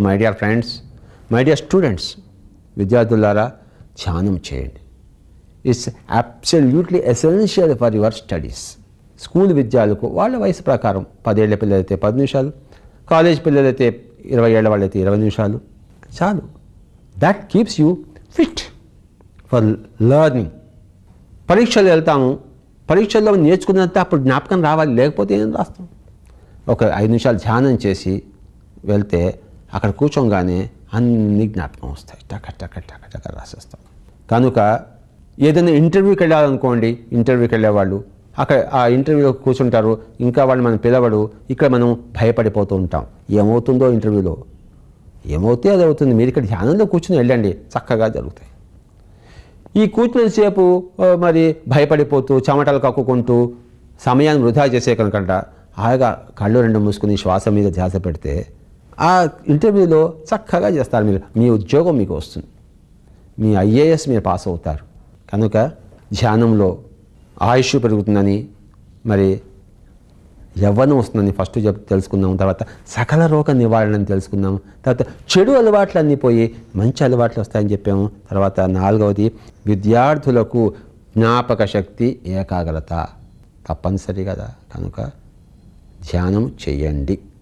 My dear friends, my dear students, విద్యార్థులారా ధ్యానం చేయండి. It's absolutely essential for your studies. School విద్యార్థులకు వాళ్ళ వయసు ప్రకారం 10 ఏళ్ల పిల్లలైతే 10 నిమిషాలు, కాలేజ్ పిల్లలైతే 20 ఏళ్ల వాళ్ళైతే 20 నిమిషాలు చాలు. That keeps you fit for learning. పరీక్షలు వెళ్తాము, పరీక్షల్లో నేర్చుకున్నంత అప్పుడు జ్ఞాపకం రావాలి, లేకపోతే ఏం రాస్తాం. ఒక 5 నిమిషాలు ధ్యానం చేసి వెళ్తే అక్కడ కూర్చోగానే అన్ని జ్ఞాపకం వస్తాయి, టక టక టక టక రాసేస్తాం. కనుక ఏదైనా ఇంటర్వ్యూకి వెళ్ళాలనుకోండి, ఇంటర్వ్యూకి వెళ్ళేవాళ్ళు అక్కడ ఆ ఇంటర్వ్యూలో కూర్చుంటారు, ఇంకా వాళ్ళు మనం పిలవడు, ఇక్కడ మనం భయపడిపోతూ ఉంటాం. ఏమవుతుందో ఇంటర్వ్యూలో, ఏమవుతే అది అవుతుంది. మీరు ఇక్కడ ధ్యానంలో కూర్చుని వెళ్ళండి, చక్కగా జరుగుతాయి. ఈ కూర్చున్నంతసేపు మరి భయపడిపోతూ చెమటలు కక్కుకుంటూ సమయాన్ని వృధా చేసే కనుకంట హాయిగా కళ్ళు 2 మూసుకుని శ్వాస మీద ధ్యాస పెడితే ఆ ఇంటర్వ్యూలో చక్కగా చేస్తారు. మీరు మీ ఉద్యోగం మీకు వస్తుంది, మీ ఐఏఎస్ మీరు పాస్ అవుతారు. కనుక ధ్యానంలో ఆయుష్ పెరుగుతుందని, మరి యవ్వనం వస్తుందని ఫస్ట్ తెలుసుకున్నాం. తర్వాత సకల రోగ నివారణని తెలుసుకున్నాం. తర్వాత చెడు అలవాట్లన్నీ పోయి మంచి అలవాట్లు వస్తాయని చెప్పాము. తర్వాత 4వది విద్యార్థులకు జ్ఞాపక శక్తి, ఏకాగ్రత తప్పనిసరి కదా. కనుక ధ్యానం చేయండి.